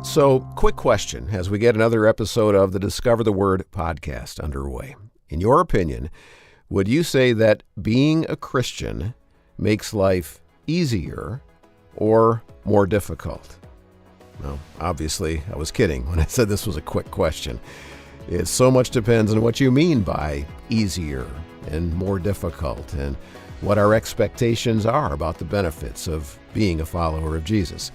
So, quick question as we get another episode of the Discover the Word podcast underway. In your opinion, would you say that being a Christian makes life easier or more difficult? Well, obviously, I was kidding when I said this was a quick question. It so much depends on what you mean by easier and more difficult and what our expectations are about the benefits of being a follower of Jesus.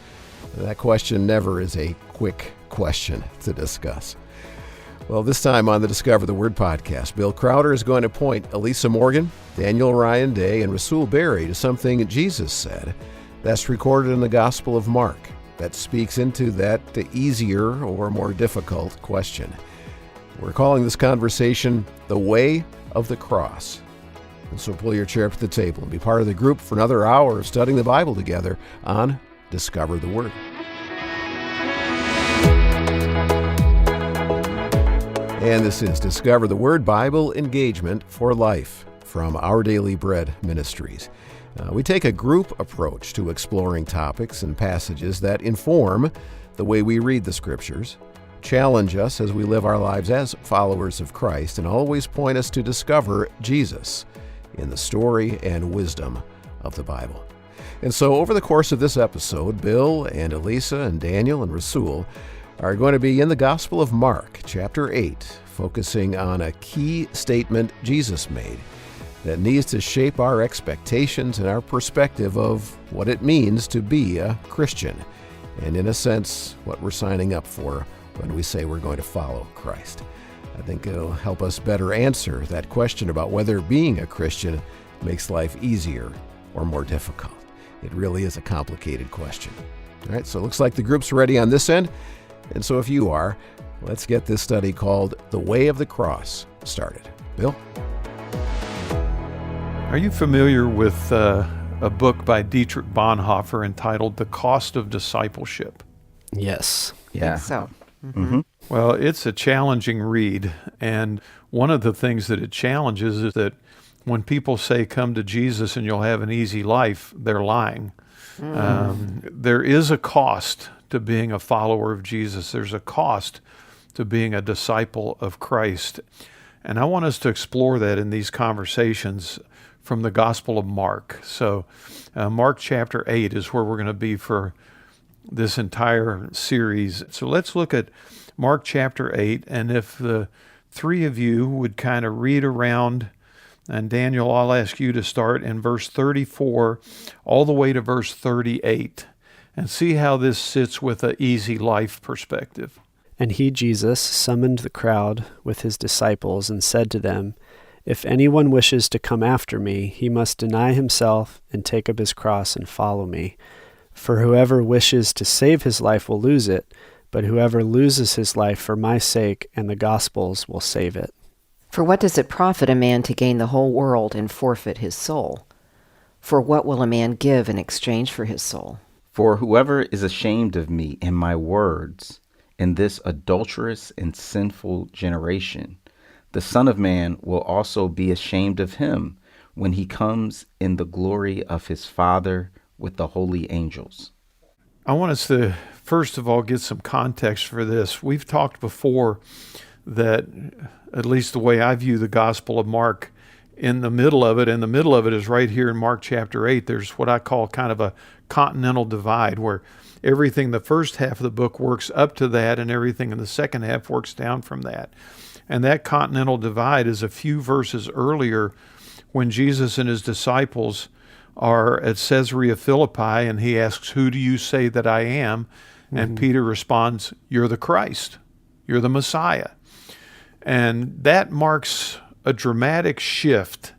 That question never is a quick question to discuss. Well, this time on the Discover the Word podcast, Bill Crowder is going to point Elisa Morgan, Daniel Ryan Day, and Rasul Berry to something Jesus said that's recorded in the Gospel of Mark that speaks into the easier or more difficult question. We're calling this conversation The Way of the Cross. And so pull your chair up to the table and be part of the group for another hour of studying the Bible together on Discover the Word. And this is Discover the Word Bible Engagement for Life from Our Daily Bread Ministries. We take a group approach to exploring topics and passages that inform the way we read the Scriptures, challenge us as we live our lives as followers of Christ, and always point us to discover Jesus in the story and wisdom of the Bible. And so over the course of this episode, Bill and Elisa and Daniel and Rasul are going to be in the Gospel of Mark, chapter 8, focusing on a key statement Jesus made that needs to shape our expectations and our perspective of what it means to be a Christian, and in a sense, what we're signing up for when we say we're going to follow Christ. I think it'll help us better answer that question about whether being a Christian makes life easier or more difficult. It really is a complicated question. All right, so it looks like the group's ready on this end. And so if you are, let's get this study called The Way of the Cross started. Bill? Are you familiar with a book by Dietrich Bonhoeffer entitled The Cost of Discipleship? Yes. Yeah. So. Mm-hmm. Well, it's a challenging read. And one of the things that it challenges is that when people say, come to Jesus and you'll have an easy life, they're lying. There is a cost to being a follower of Jesus. There's a cost to being a disciple of Christ. And I want us to explore that in these conversations from the Gospel of Mark. So Mark chapter 8 is where we're going to be for this entire series. So let's look at Mark chapter 8, and if the three of you would kind of read around, and Daniel, I'll ask you to start in verse 34 all the way to verse 38 and see how this sits with an easy life perspective. And he, Jesus, summoned the crowd with his disciples and said to them, "If anyone wishes to come after me, he must deny himself and take up his cross and follow me. For whoever wishes to save his life will lose it, but whoever loses his life for my sake and the gospel's will save it." For what does it profit a man to gain the whole world and forfeit his soul? For what will a man give in exchange for his soul? For whoever is ashamed of me and my words in this adulterous and sinful generation, the Son of Man will also be ashamed of him when he comes in the glory of his Father with the holy angels. I want us to, first of all, get some context for this. We've talked before that, at least the way I view the Gospel of Mark, in the middle of it is right here in Mark chapter 8, there's what I call kind of a continental divide where everything the first half of the book works up to that and everything in the second half works down from that. And that continental divide is a few verses earlier when Jesus and his disciples are at Caesarea Philippi and he asks, "Who do you say that I am?" And Peter responds, "You're the Christ. You're the Messiah." And that marks a dramatic shift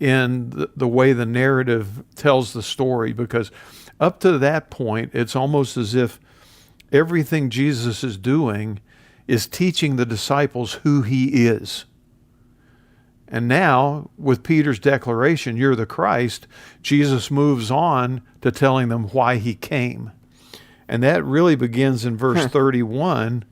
in the way the narrative tells the story, because up to that point, it's almost as if everything Jesus is doing is teaching the disciples who he is. And now, with Peter's declaration, "You're the Christ," Jesus moves on to telling them why he came. And that really begins in verse 31,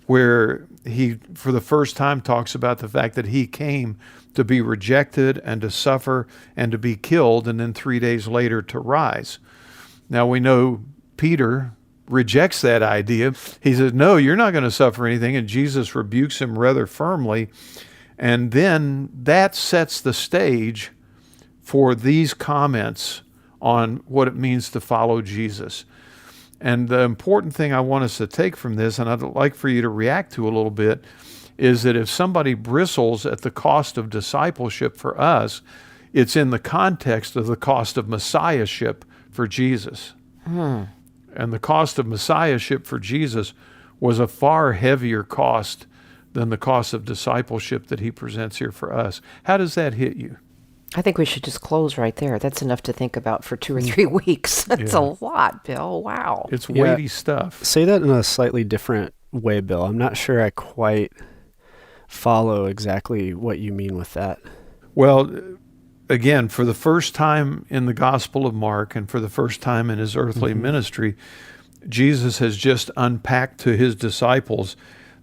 where he, for the first time, talks about the fact that he came to be rejected and to suffer and to be killed, and then 3 days later to rise. Now we know Peter rejects that idea. He says, no, you're not going to suffer anything. And Jesus rebukes him rather firmly. And then that sets the stage for these comments on what it means to follow Jesus. And the important thing I want us to take from this, and I'd like for you to react to a little bit, is that if somebody bristles at the cost of discipleship for us, it's in the context of the cost of messiahship for Jesus. And the cost of messiahship for Jesus was a far heavier cost than the cost of discipleship that he presents here for us. How does that hit you? I think we should just close right there. That's enough to think about for 2 or 3 weeks. That's a lot, Bill. Wow. It's weighty stuff. Say that in a slightly different way, Bill. I'm not sure I quite follow exactly what you mean with that. Well, again, for the first time in the Gospel of Mark and for the first time in his earthly ministry, Jesus has just unpacked to his disciples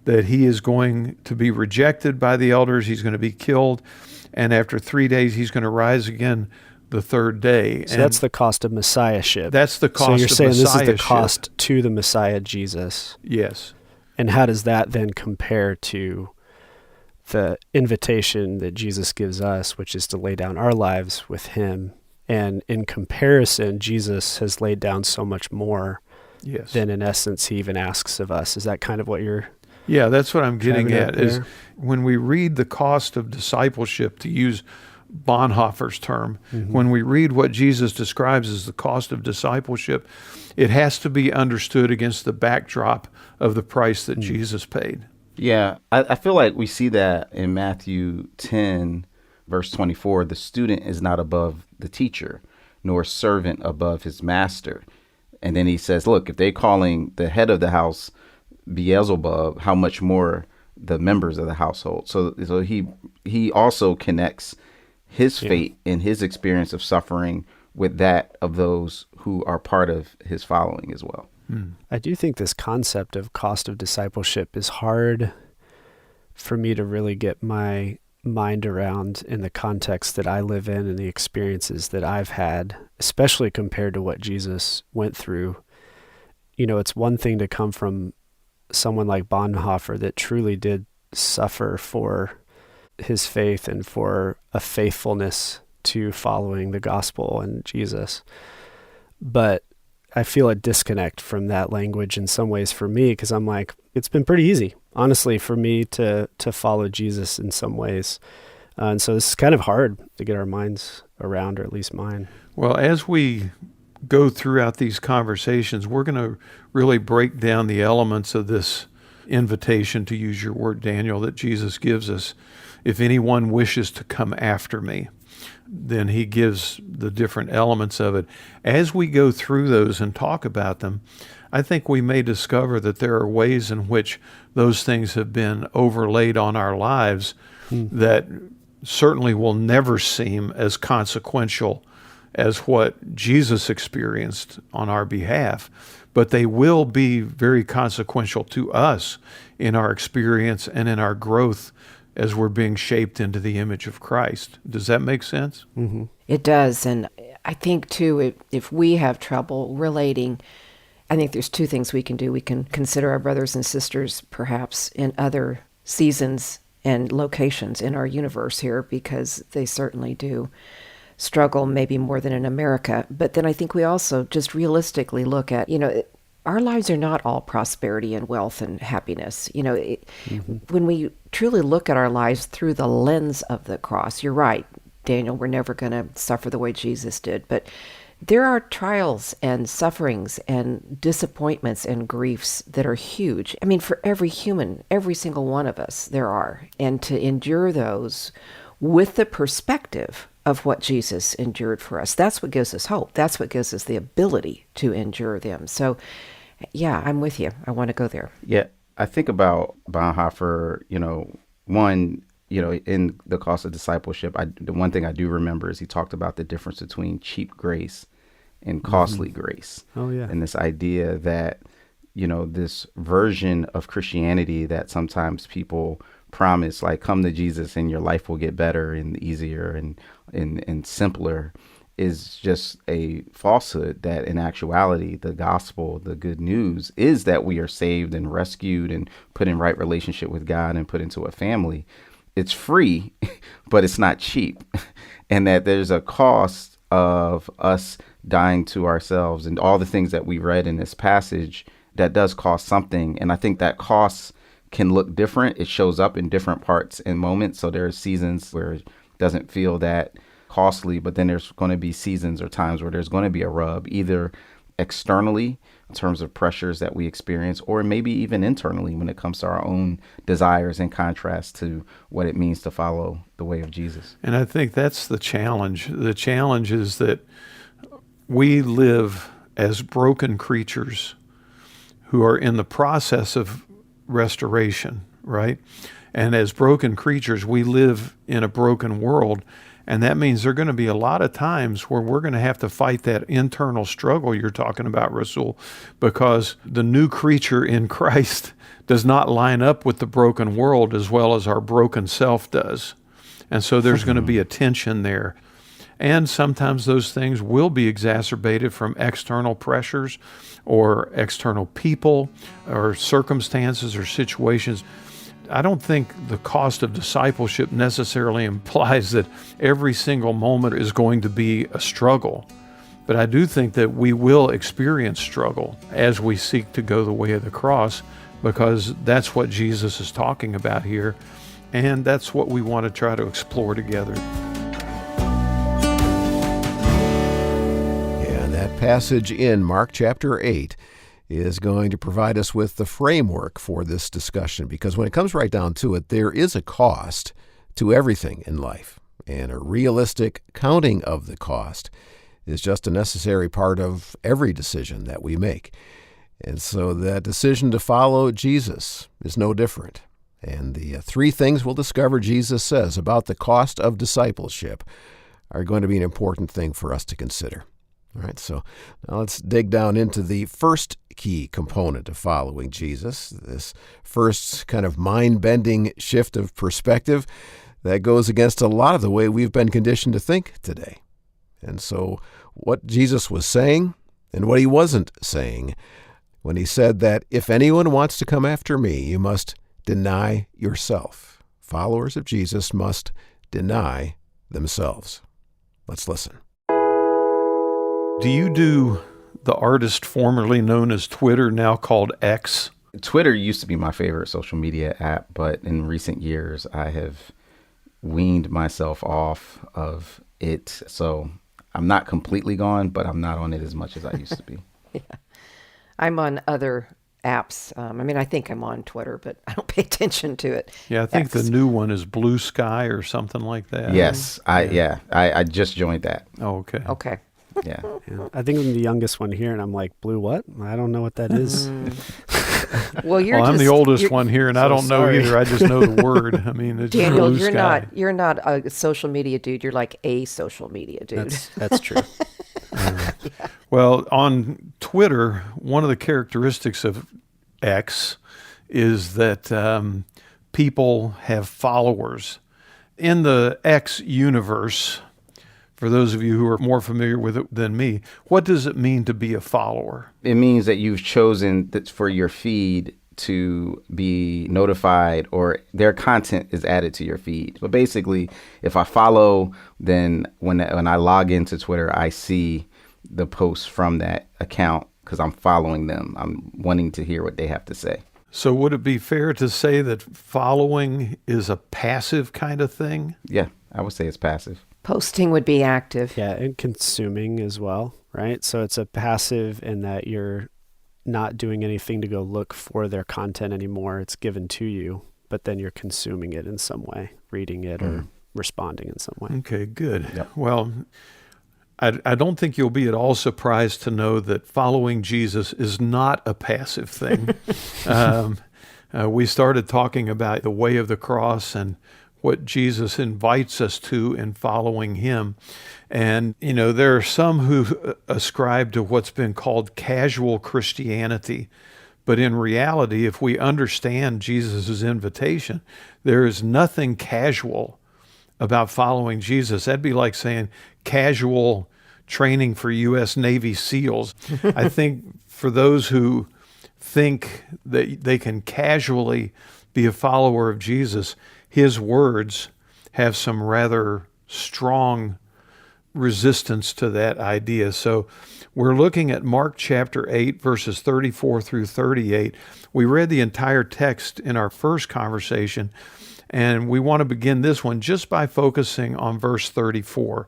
that he is going to be rejected by the elders, he's going to be killed, and after 3 days he's going to rise again the third day. So that's the cost of messiahship. That's the cost of messiahship. So you're saying this is the cost to the Messiah Jesus. Yes. And how does that then compare to the invitation that Jesus gives us, which is to lay down our lives with him? And in comparison, Jesus has laid down so much more than in essence he even asks of us. Is that kind of what you're... Yeah, that's what I'm getting at, is when we read the cost of discipleship, to use Bonhoeffer's term, when we read what Jesus describes as the cost of discipleship, it has to be understood against the backdrop of the price that Jesus paid. Yeah, I feel like we see that in Matthew 10, verse 24. The student is not above the teacher, nor servant above his master. And then he says, look, if they're calling the head of the house Beelzebub, how much more the members of the household. So he also connects his fate and his experience of suffering with that of those who are part of his following as well. I do think this concept of cost of discipleship is hard for me to really get my mind around in the context that I live in and the experiences that I've had, especially compared to what Jesus went through. You know, it's one thing to come from someone like Bonhoeffer that truly did suffer for his faith and for a faithfulness to following the gospel and Jesus. But I feel a disconnect from that language in some ways for me, because I'm like, it's been pretty easy, honestly, for me to follow Jesus in some ways. And so this is kind of hard to get our minds around, or at least mine. Well, as we go throughout these conversations, we're going to really break down the elements of this invitation, to use your word, Daniel, that Jesus gives us. If anyone wishes to come after me, then he gives the different elements of it. As we go through those and talk about them, I think we may discover that there are ways in which those things have been overlaid on our lives that certainly will never seem as consequential as what Jesus experienced on our behalf, but they will be very consequential to us in our experience and in our growth as we're being shaped into the image of Christ. Does that make sense? Mm-hmm. It does. And I think, too, if we have trouble relating, I think there's two things we can do. We can consider our brothers and sisters perhaps in other seasons and locations in our universe here, because they certainly do struggle maybe more than in America. But then I think we also just realistically look at, our lives are not all prosperity and wealth and happiness. When we truly look at our lives through the lens of the cross, you're right, Daniel, we're never going to suffer the way Jesus did. But there are trials and sufferings and disappointments and griefs that are huge. I mean, for every human, every single one of us, there are. And to endure those with the perspective of what Jesus endured for us, that's what gives us hope. That's what gives us the ability to endure them. So, yeah, I'm with you. I want to go there. Yeah, I think about Bonhoeffer, in the cost of discipleship, the one thing I do remember is he talked about the difference between cheap grace and costly grace. Oh, yeah. And this idea that, this version of Christianity that sometimes people promise, like, come to Jesus and your life will get better and easier and simpler. is just a falsehood, that in actuality, the gospel, the good news is that we are saved and rescued and put in right relationship with God and put into a family. It's free, but it's not cheap. And that there's a cost of us dying to ourselves and all the things that we read in this passage that does cost something. And I think that cost can look different. It shows up in different parts and moments. So there are seasons where it doesn't feel that costly, but then there's going to be seasons or times where there's going to be a rub, either externally in terms of pressures that we experience, or maybe even internally when it comes to our own desires, in contrast to what it means to follow the way of Jesus. And I think that's the challenge. The challenge is that we live as broken creatures who are in the process of restoration, right? And as broken creatures, we live in a broken world. And that means there are going to be a lot of times where we're going to have to fight that internal struggle you're talking about, Rasul, because the new creature in Christ does not line up with the broken world as well as our broken self does. And so there's going to be a tension there. And sometimes those things will be exacerbated from external pressures or external people or circumstances or situations. I don't think the cost of discipleship necessarily implies that every single moment is going to be a struggle. But I do think that we will experience struggle as we seek to go the way of the cross, because that's what Jesus is talking about here. And that's what we want to try to explore together. Yeah, that passage in Mark chapter 8 is going to provide us with the framework for this discussion, because when it comes right down to it, there is a cost to everything in life, and a realistic counting of the cost is just a necessary part of every decision that we make. And so that decision to follow Jesus is no different. And the three things we'll discover Jesus says about the cost of discipleship are going to be an important thing for us to consider. All right, so now let's dig down into the first key component of following Jesus, this first kind of mind-bending shift of perspective that goes against a lot of the way we've been conditioned to think today. And so what Jesus was saying and what he wasn't saying when he said that if anyone wants to come after me, you must deny yourself. Followers of Jesus must deny themselves. Let's listen. Do you do the artist formerly known as Twitter, now called X? Twitter used to be my favorite social media app, but in recent years, I have weaned myself off of it. So I'm not completely gone, but I'm not on it as much as I used to be. Yeah. I'm on other apps. I think I'm on Twitter, but I don't pay attention to it. Yeah, I think the new one is Blue Sky or something like that. Yes, I just joined that. Oh, okay. Okay. Yeah. I think I'm the youngest one here, and I'm like, blue what? I don't know what that is. Well, I'm the oldest one here, and I don't know sorry. either. I just know the word. I mean, it's Daniel, Blue Sky. you're not a social media dude. You're like a social media dude. That's true. Well, on Twitter, one of the characteristics of X is that people have followers. In the X universe, for those of you who are more familiar with it than me, what does it mean to be a follower? It means that you've chosen that for your feed to be notified, or their content is added to your feed. But basically, if I follow, then when I log into Twitter, I see the posts from that account because I'm following them. I'm wanting to hear what they have to say. So would it be fair to say that following is a passive kind of thing? Yeah, I would say it's passive. Posting would be active. Yeah, and consuming as well, right? So it's a passive in that you're not doing anything to go look for their content anymore. It's given to you, but then you're consuming it in some way, reading it or responding in some way. Okay, good. Yep. Well, I don't think you'll be at all surprised to know that following Jesus is not a passive thing. We started talking about the way of the cross and what Jesus invites us to in following him. And, there are some who ascribe to what's been called casual Christianity. But in reality, if we understand Jesus' invitation, there is nothing casual about following Jesus. That'd be like saying casual training for U.S. Navy SEALs. I think for those who think that they can casually be a follower of Jesus, his words have some rather strong resistance to that idea. So we're looking at Mark chapter 8, verses 34 through 38. We read the entire text in our first conversation, and we want to begin this one just by focusing on verse 34.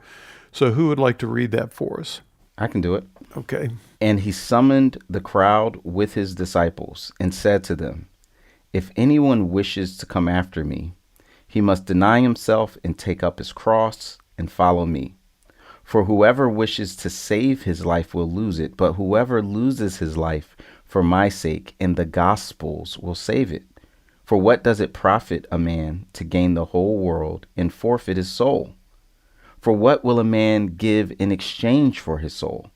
So who would like to read that for us? I can do it. Okay. And he summoned the crowd with his disciples and said to them, "If anyone wishes to come after me, he must deny himself and take up his cross and follow me. For whoever wishes to save his life will lose it, but whoever loses his life for my sake and the gospel's will save it. For what does it profit a man to gain the whole world and forfeit his soul? For what will a man give in exchange for his soul?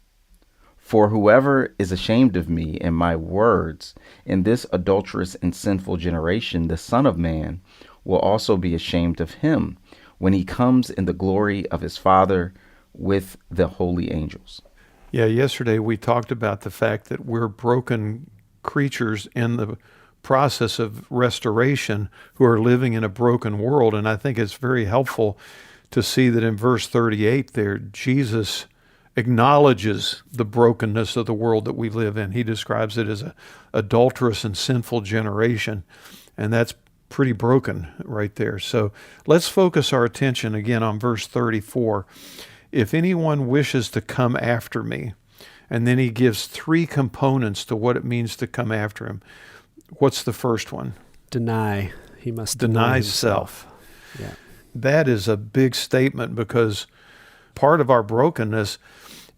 For whoever is ashamed of me and my words in this adulterous and sinful generation, the Son of Man will also be ashamed of him when he comes in the glory of his Father with the holy angels." Yeah, yesterday we talked about the fact that we're broken creatures in the process of restoration who are living in a broken world. And I think it's very helpful to see that in verse 38 there, Jesus acknowledges the brokenness of the world that we live in. He describes it as an adulterous and sinful generation, and that's pretty broken right there. So let's focus our attention again on verse 34. If anyone wishes to come after me, and then he gives three components to what it means to come after him. What's the first one? Deny. He must deny himself. self. Yeah. That is a big statement, because part of our brokenness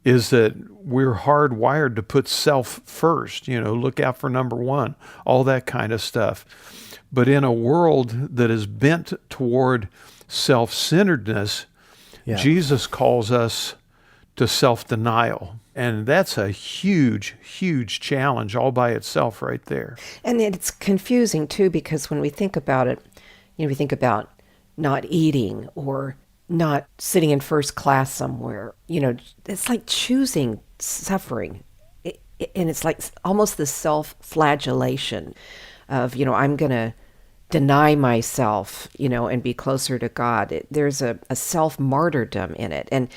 is that we're hardwired to put self first, look out for number one, all that kind of stuff. But in a world that is bent toward self-centeredness, Jesus calls us to self-denial. And that's a huge, huge challenge all by itself right there. And it's confusing, too, because when we think about it, we think about not eating or not sitting in first class somewhere. It's like choosing suffering. And it's like almost the self-flagellation of, I'm going to deny myself, and be closer to God. There's a self-martyrdom in it. And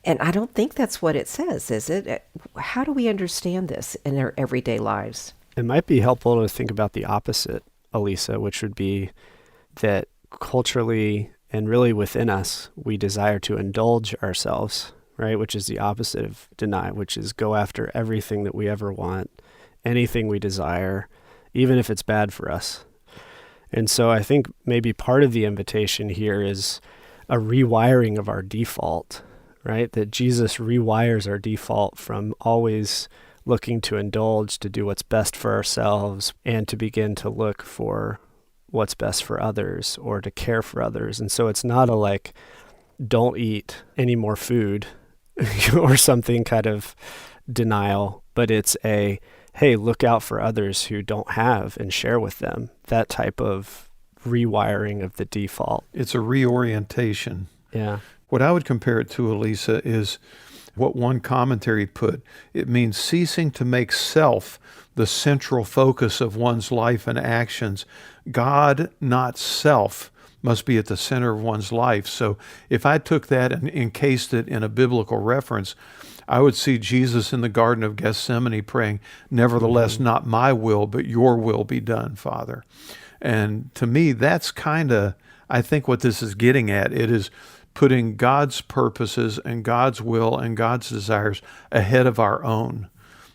I don't think that's what it says, is it? How do we understand this in our everyday lives? It might be helpful to think about the opposite, Elisa, which would be that culturally and really within us, we desire to indulge ourselves, right? Which is the opposite of deny, which is go after everything that we ever want, anything we desire, even if it's bad for us. And so I think maybe part of the invitation here is a rewiring of our default, right? That Jesus rewires our default from always looking to indulge, to do what's best for ourselves, and to begin to look for what's best for others or to care for others. And so it's not a don't eat any more food or something kind of denial, but it's a, hey, look out for others who don't have and share with them. That type of rewiring of the default. It's a reorientation. Yeah. What I would compare it to, Elisa, is what one commentary put. It means ceasing to make self the central focus of one's life and actions. God, not self, must be at the center of one's life. So if I took that and encased it in a biblical reference, I would see Jesus in the Garden of Gethsemane praying, "Nevertheless, not my will, but your will be done, Father." And to me, that's kind of, I think, what this is getting at. It is putting God's purposes and God's will and God's desires ahead of our own,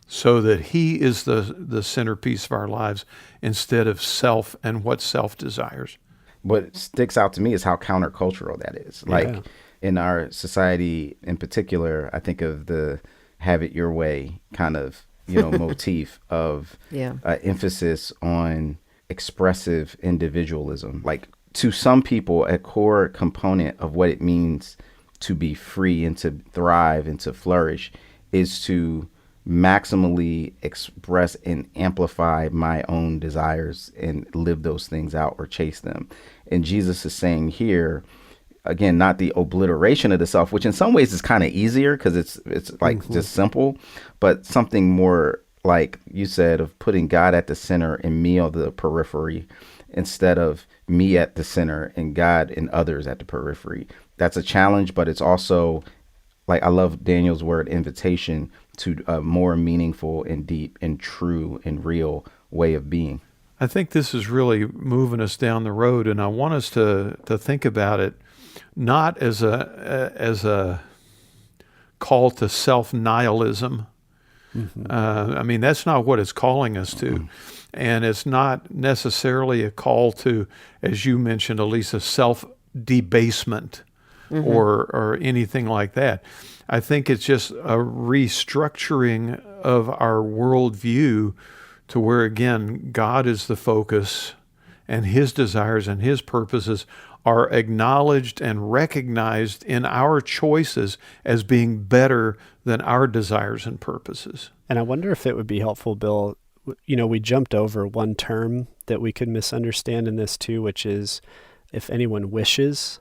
so that He is the centerpiece of our lives instead of self and what self desires. What sticks out to me is how countercultural that is. Like in our society in particular, I think of the have it your way kind of, motif of emphasis on expressive individualism. Like to some people, a core component of what it means to be free and to thrive and to flourish is to maximally express and amplify my own desires and live those things out or chase them. And Jesus is saying here, again, not the obliteration of the self, which in some ways is kind of easier because it's like just simple, but something more like you said, of putting God at the center and me on the periphery instead of me at the center and God and others at the periphery. That's a challenge, but it's also, like, I love Daniel's word, invitation to a more meaningful and deep and true and real way of being. I think this is really moving us down the road, and I want us to think about it not as a call to self-nihilism. I mean, that's not what it's calling us to. And it's not necessarily a call to, as you mentioned, Elisa, self-debasement or anything like that. I think it's just a restructuring of our worldview to where, again, God is the focus and his desires and his purposes are acknowledged and recognized in our choices as being better than our desires and purposes. And I wonder if it would be helpful, Bill, we jumped over one term that we could misunderstand in this too, which is if anyone wishes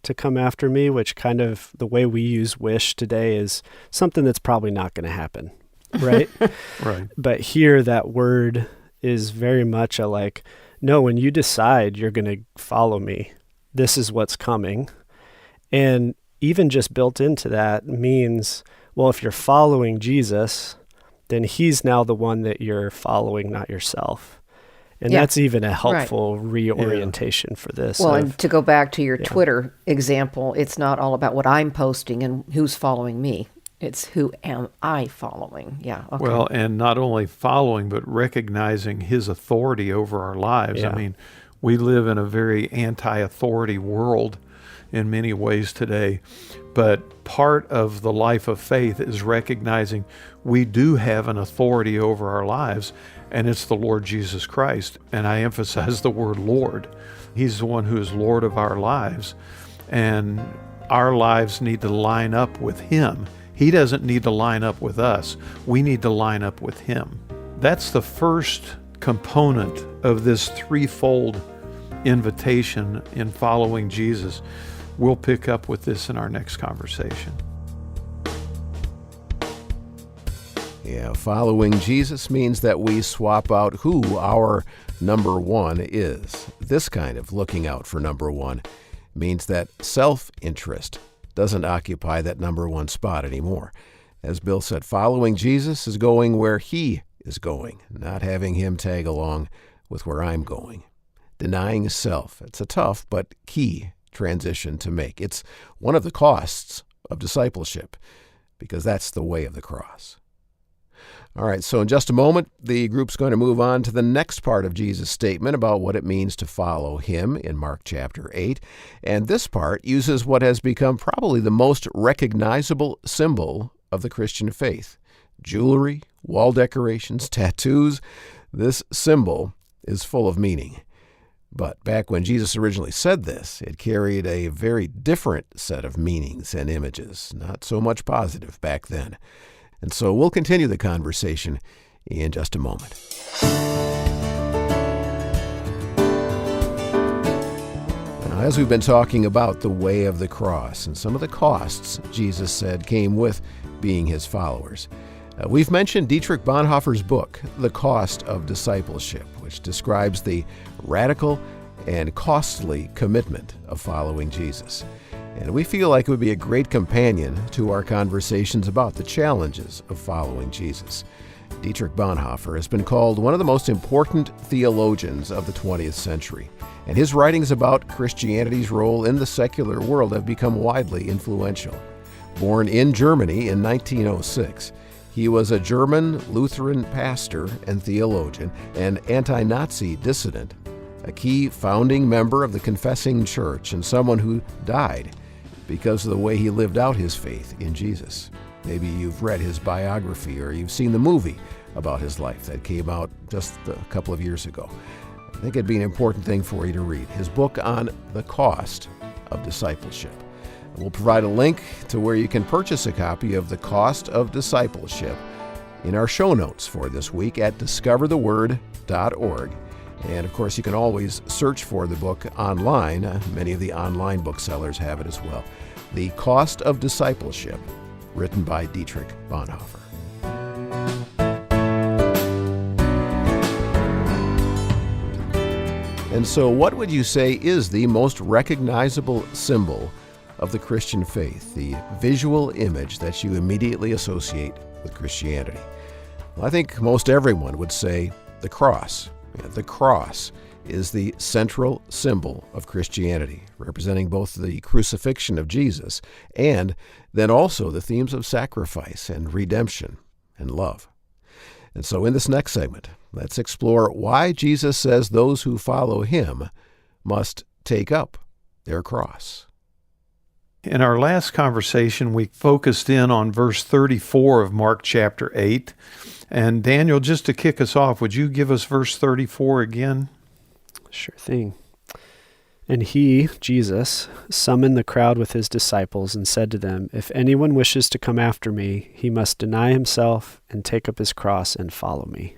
to come after me, which kind of the way we use wish today is something that's probably not going to happen, right? Right. But here that word is very much a like, no, when you decide you're going to follow me, this is what's coming. And even just built into that means, well, if you're following Jesus, then he's now the one that you're following, not yourself. And that's even a helpful reorientation for this. Well, and to go back to your Twitter example, it's not all about what I'm posting and who's following me. It's who am I following? Yeah. Okay. Well, and not only following, but recognizing his authority over our lives. Yeah. I mean, we live in a very anti-authority world in many ways today. But part of the life of faith is recognizing we do have an authority over our lives, and it's the Lord Jesus Christ. And I emphasize the word Lord. He's the one who is Lord of our lives, and our lives need to line up with him. He doesn't need to line up with us. We need to line up with him. That's the first component of this threefold invitation in following Jesus. We'll pick up with this in our next conversation. Yeah, following Jesus means that we swap out who our number one is. This kind of looking out for number one means that self-interest doesn't occupy that number one spot anymore. As Bill said, following Jesus is going where he is going, not having him tag along with where I'm going. Denying self. It's a tough but key transition to make. It's one of the costs of discipleship because that's the way of the cross. All right, so in just a moment, the group's going to move on to the next part of Jesus' statement about what it means to follow him in Mark chapter 8. And this part uses what has become probably the most recognizable symbol of the Christian faith. Jewelry, wall decorations, tattoos. This symbol is full of meaning. But back when Jesus originally said this, it carried a very different set of meanings and images, not so much positive back then. And so we'll continue the conversation in just a moment. Now, as we've been talking about the way of the cross and some of the costs Jesus said came with being his followers, we've mentioned Dietrich Bonhoeffer's book, The Cost of Discipleship, which describes the radical and costly commitment of following Jesus. And we feel like it would be a great companion to our conversations about the challenges of following Jesus. Dietrich Bonhoeffer has been called one of the most important theologians of the 20th century, and his writings about Christianity's role in the secular world have become widely influential. Born in Germany in 1906, he was a German Lutheran pastor and theologian and anti-Nazi dissident, a key founding member of the Confessing Church, and someone who died because of the way he lived out his faith in Jesus. Maybe you've read his biography or you've seen the movie about his life that came out just a couple of years ago. I think it'd be an important thing for you to read his book on the cost of discipleship. We'll provide a link to where you can purchase a copy of The Cost of Discipleship in our show notes for this week at discovertheword.org. And of course, you can always search for the book online. Many of the online booksellers have it as well. The Cost of Discipleship, written by Dietrich Bonhoeffer. And so, what would you say is the most recognizable symbol of the Christian faith, the visual image that you immediately associate with Christianity? Well, I think most everyone would say the cross. The cross is the central symbol of Christianity, representing both the crucifixion of Jesus and then also the themes of sacrifice and redemption and love. And so in this next segment, let's explore why Jesus says those who follow him must take up their cross. In our last conversation, we focused in on verse 34 of Mark chapter 8. And Daniel, just to kick us off, would you give us verse 34 again? Sure thing. And he, Jesus, summoned the crowd with his disciples and said to them, "If anyone wishes to come after me, he must deny himself and take up his cross and follow me."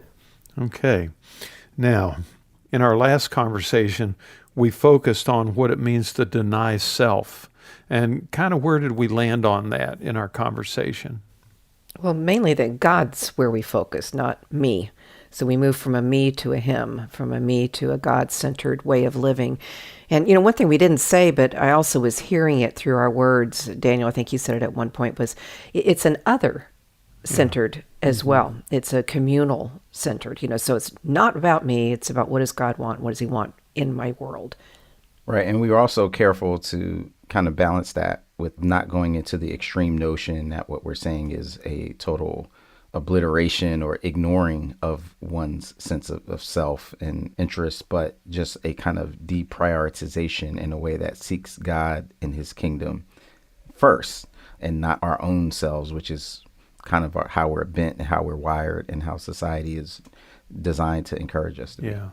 Okay. Now, in our last conversation, we focused on what it means to deny self. And kind of where did we land on that in our conversation? Well, mainly that God's where we focus, not me. So we move from a me to a him, from a me to a God-centered way of living. And, one thing we didn't say, but I also was hearing it through our words, Daniel, I think you said it at one point, was it's an other-centered as well. It's a communal-centered, so it's not about me. It's about what does God want? What does he want in my world? Right. And we were also careful to kind of balance that with not going into the extreme notion that what we're saying is a total obliteration or ignoring of one's sense of self and interest, but just a kind of deprioritization in a way that seeks God and his kingdom first and not our own selves, which is kind of how we're bent and how we're wired and how society is designed to encourage us to be. Yeah.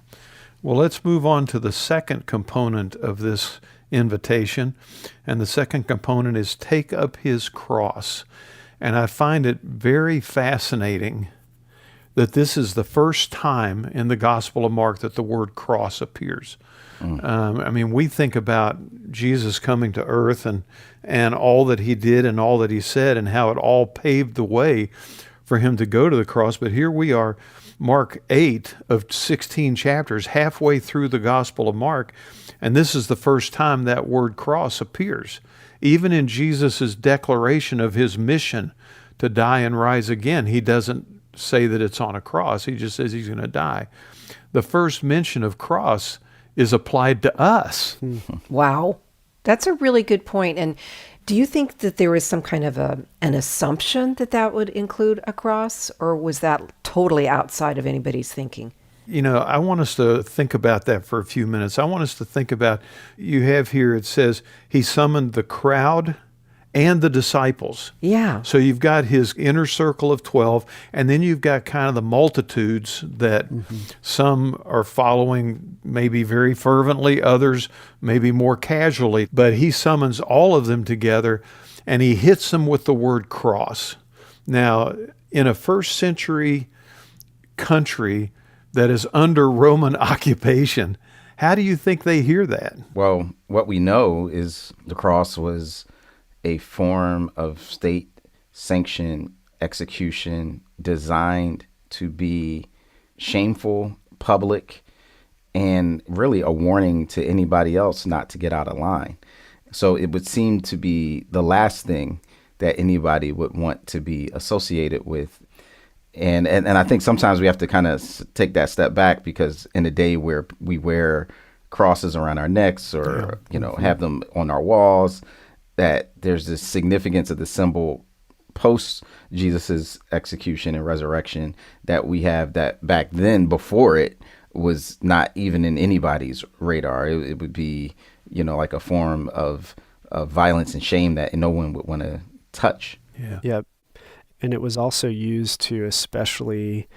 Well, let's move on to the second component of this invitation. And the second component is take up his cross. And I find it very fascinating that this is the first time in the Gospel of Mark that the word cross appears. We think about Jesus coming to earth and all that he did and all that he said and how it all paved the way for him to go to the cross. But here we are, Mark 8 of 16 chapters, halfway through the Gospel of Mark, and this is the first time that word cross appears. Even in Jesus' declaration of his mission to die and rise again, he doesn't say that it's on a cross. He just says he's going to die. The first mention of cross is applied to us. Wow. That's a really good point. And do you think that there was some kind of an assumption that would include a cross, or was that totally outside of anybody's thinking? I want us to think about that for a few minutes. I want us to think about, you have here, it says, he summoned the crowd and the disciples. Yeah. So you've got his inner circle of 12, and then you've got kind of the multitudes that some are following maybe very fervently, others maybe more casually. But he summons all of them together, and he hits them with the word cross. Now, in a first century country that is under Roman occupation, how do you think they hear that? Well, what we know is the cross was a form of state-sanctioned execution designed to be shameful, public, and really a warning to anybody else not to get out of line. So it would seem to be the last thing that anybody would want to be associated with. And I think sometimes we have to kind of take that step back, because in a day where we wear crosses around our necks or, have them on our walls, that there's this significance of the symbol post Jesus's execution and resurrection that we have that back then, before it, was not even in anybody's radar. It would be, like a form of violence and shame that no one would want to touch. Yeah. And it was also used to especially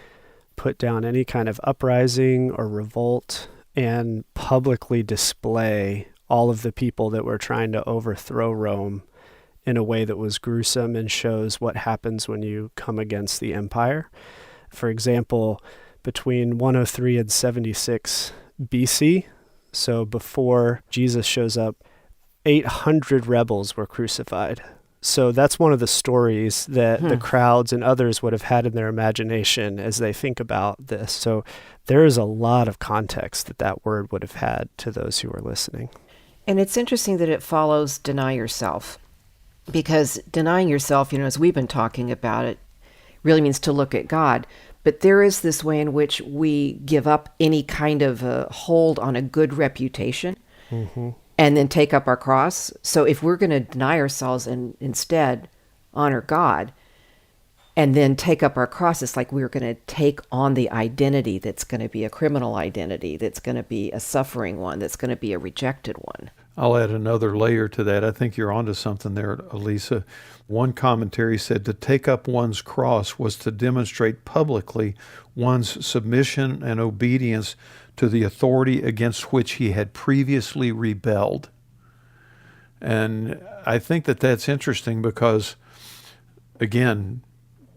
put down any kind of uprising or revolt and publicly display all of the people that were trying to overthrow Rome in a way that was gruesome and shows what happens when you come against the empire. For example, between 103 and 76 BC. So before Jesus shows up, 800 rebels were crucified. So that's one of the stories that the crowds and others would have had in their imagination as they think about this. So there is a lot of context that that word would have had to those who were listening. And it's interesting that it follows deny yourself, because denying yourself, as we've been talking about it, really means to look at God. But there is this way in which we give up any kind of a hold on a good reputation. Mm-hmm. And then take up our cross. So if we're going to deny ourselves and instead honor God and then take up our cross, it's like we're going to take on the identity that's going to be a criminal identity, that's going to be a suffering one, that's going to be a rejected one. I'll add another layer to that. I think you're onto something there, Elisa. One commentary said to take up one's cross was to demonstrate publicly one's submission and obedience to the authority against which he had previously rebelled. And I think that that's interesting because, again,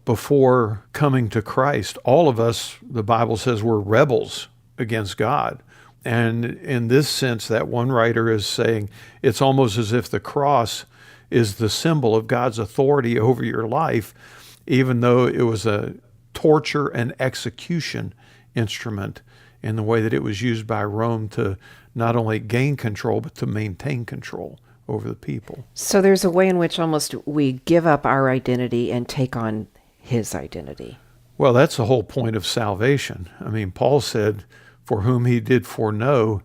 before coming to Christ, all of us, the Bible says, were rebels against God. And in this sense, that one writer is saying it's almost as if the cross is the symbol of God's authority over your life, even though it was a torture and execution instrument in the way that it was used by Rome to not only gain control, but to maintain control over the people. So there's a way in which almost we give up our identity and take on his identity. Well, that's the whole point of salvation. I mean, Paul said, for whom he did foreknow,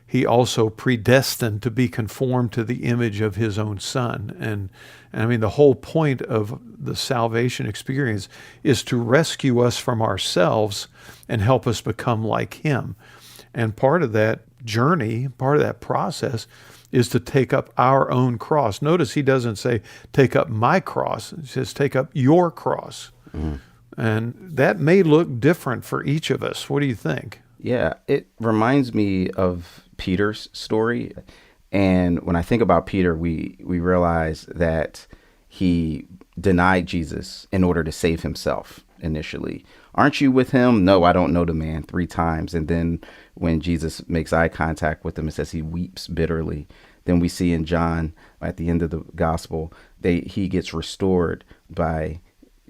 he also predestined to be conformed to the image of his own Son. And I mean, the whole point of the salvation experience is to rescue us from ourselves and help us become like him. And part of that journey, part of that process, is to take up our own cross. Notice he doesn't say, take up my cross. He says, take up your cross. Mm-hmm. And that may look different for each of us. What do you think? Yeah, it reminds me of Peter's story. And when I think about Peter, we realize that he denied Jesus in order to save himself initially. Aren't you with him? No, I don't know the man, 3 times. And then when Jesus makes eye contact with him, it says he weeps bitterly. Then we see in John at the end of the gospel, he gets restored by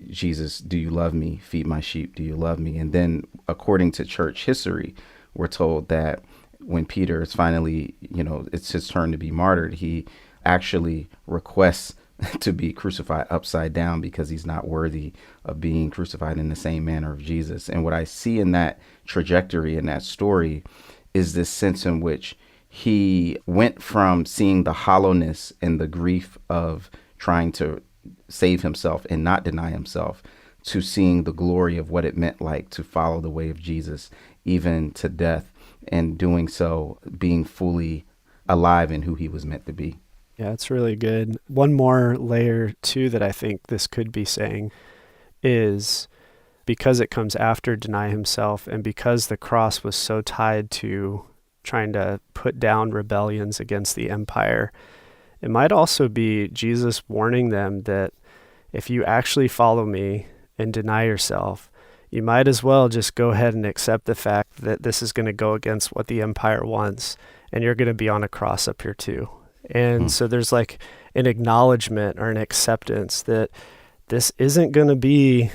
Jesus. Do you love me? Feed my sheep. Do you love me? And then according to church history, we're told that when Peter is finally, it's his turn to be martyred, he actually requests to be crucified upside down because he's not worthy of being crucified in the same manner of Jesus. And what I see in that trajectory, in that story, is this sense in which he went from seeing the hollowness and the grief of trying to save himself and not deny himself to seeing the glory of what it meant like to follow the way of Jesus, even to death, and doing so being fully alive in who he was meant to be. Yeah, it's really good. One more layer, too, that I think this could be saying is because it comes after deny himself and because the cross was so tied to trying to put down rebellions against the empire, it might also be Jesus warning them that if you actually follow me and deny yourself, you might as well just go ahead and accept the fact that this is going to go against what the empire wants, and you're going to be on a cross up here too. And so there's like an acknowledgement or an acceptance that this isn't going to be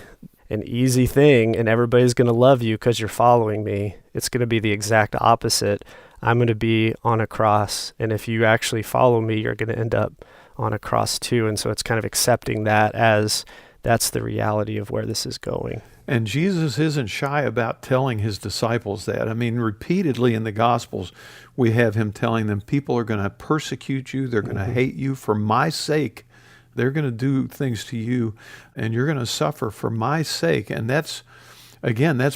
an easy thing and everybody's going to love you because you're following me. It's going to be the exact opposite. I'm going to be on a cross, and if you actually follow me, you're going to end up on a cross too. And so it's kind of accepting that as that's the reality of where this is going. And Jesus isn't shy about telling his disciples that. I mean, repeatedly in the Gospels, we have him telling them, people are going to persecute you. They're going to hate you for my sake. They're going to do things to you, and you're going to suffer for my sake. And that's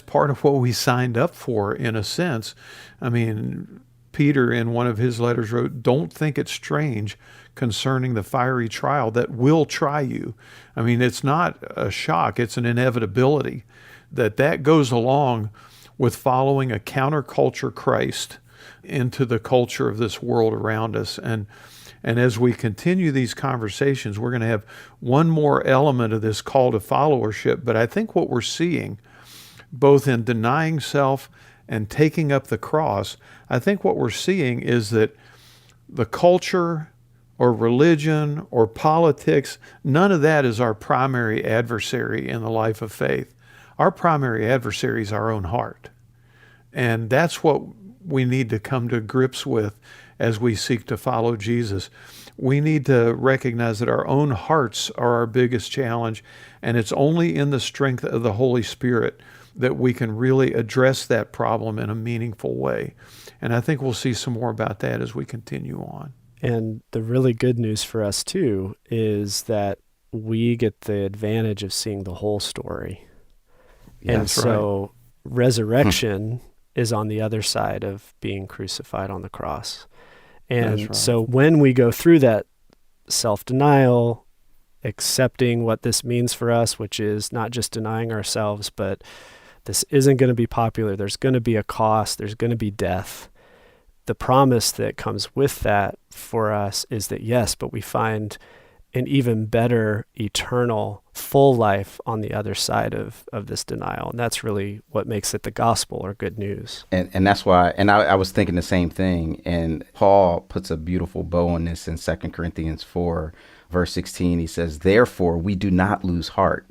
part of what we signed up for, in a sense. I mean, Peter, in one of his letters, wrote, don't think it strange concerning the fiery trial that will try you. I mean, it's not a shock, it's an inevitability that goes along with following a counterculture Christ into the culture of this world around us. And as we continue these conversations, we're going to have one more element of this call to followership. But I think what we're seeing both in denying self and taking up the cross, I think what we're seeing is that the culture or religion or politics, none of that is our primary adversary in the life of faith. Our primary adversary is our own heart. And that's what we need to come to grips with as we seek to follow Jesus. We need to recognize that our own hearts are our biggest challenge, and it's only in the strength of the Holy Spirit that we can really address that problem in a meaningful way. And I think we'll see some more about that as we continue on. And the really good news for us too is that we get the advantage of seeing the whole story. Yeah, and that's so resurrection is on the other side of being crucified on the cross. And so when we go through that self-denial, accepting what this means for us, which is not just denying ourselves, but this isn't going to be popular. There's going to be a cost. There's going to be death. The promise that comes with that for us is that, yes, but we find an even better, eternal, full life on the other side of this denial. And that's really what makes it the gospel or good news. And that's why, and I was thinking the same thing. And Paul puts a beautiful bow on this in 2 Corinthians 4, verse 16. He says, "Therefore we do not lose heart.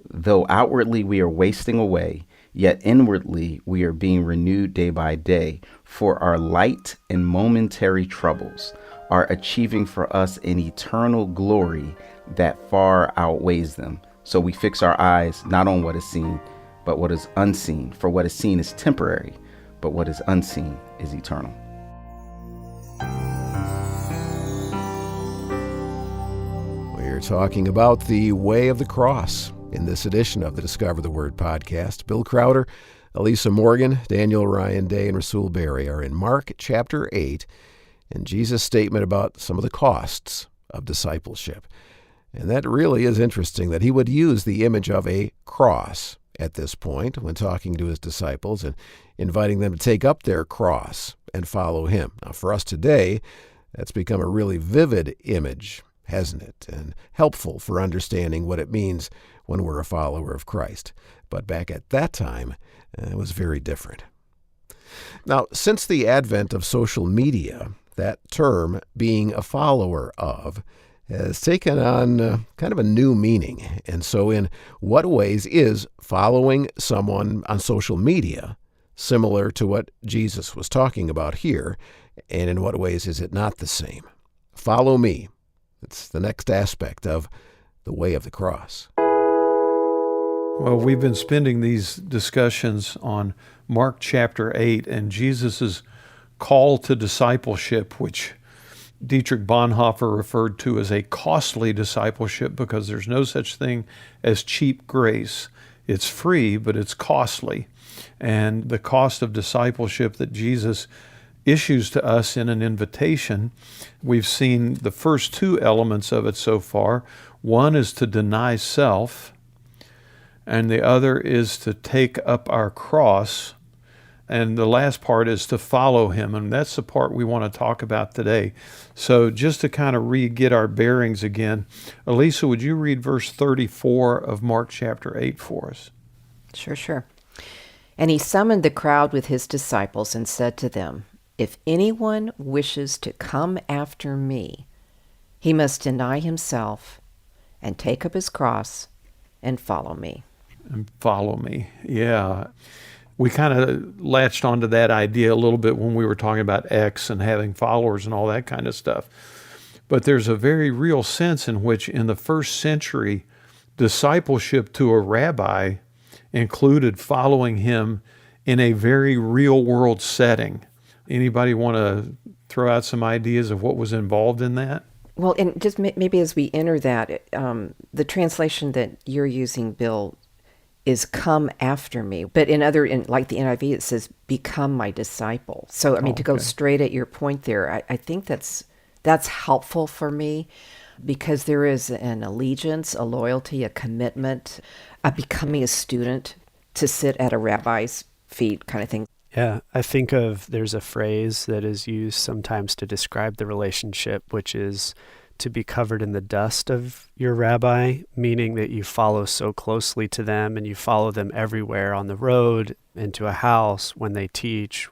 Though outwardly we are wasting away, yet inwardly we are being renewed day by day. For our light and momentary troubles are achieving for us an eternal glory that far outweighs them. So we fix our eyes not on what is seen, but what is unseen. For what is seen is temporary, but what is unseen is eternal." We're talking about the way of the cross in this edition of the Discover the Word podcast. Bill Crowder, Elisa Morgan, Daniel Ryan Day, and Rasul Berry are in Mark chapter 8 and Jesus' statement about some of the costs of discipleship. And that really is interesting that he would use the image of a cross at this point when talking to his disciples and inviting them to take up their cross and follow him. Now, for us today, that's become a really vivid image, hasn't it? And helpful for understanding what it means when we're a follower of Christ. But back at that time, it was very different. Now, since the advent of social media, that term, being a follower of, has taken on kind of a new meaning. And so in what ways is following someone on social media similar to what Jesus was talking about here? And in what ways is it not the same? Follow me. It's the next aspect of the way of the cross. Well, we've been spending these discussions on Mark chapter 8 and Jesus' call to discipleship, which Dietrich Bonhoeffer referred to as a costly discipleship because there's no such thing as cheap grace. It's free, but it's costly. And the cost of discipleship that Jesus issues to us in an invitation, we've seen the first two elements of it so far. One is to deny self, and the other is to take up our cross. And the last part is to follow him. And that's the part we want to talk about today. So just to kind of get our bearings again, Elisa, would you read verse 34 of Mark chapter 8 for us? Sure. And he summoned the crowd with his disciples and said to them, "If anyone wishes to come after me, he must deny himself and take up his cross and follow me." And follow me. Yeah. We kind of latched onto that idea a little bit when we were talking about X and having followers and all that kind of stuff. But there's a very real sense in which in the first century, discipleship to a rabbi included following him in a very real world setting. Anybody want to throw out some ideas of what was involved in that? Well, and just maybe as we enter that, the translation that you're using, Bill, is "come after me." But like the NIV, it says "become my disciple." So, I mean, to go straight at your point there, I think that's helpful for me because there is an allegiance, a loyalty, a commitment, a becoming a student to sit at a rabbi's feet kind of thing. Yeah, I think there's a phrase that is used sometimes to describe the relationship, which is to be covered in the dust of your rabbi, meaning that you follow so closely to them and you follow them everywhere on the road, into a house, when they teach,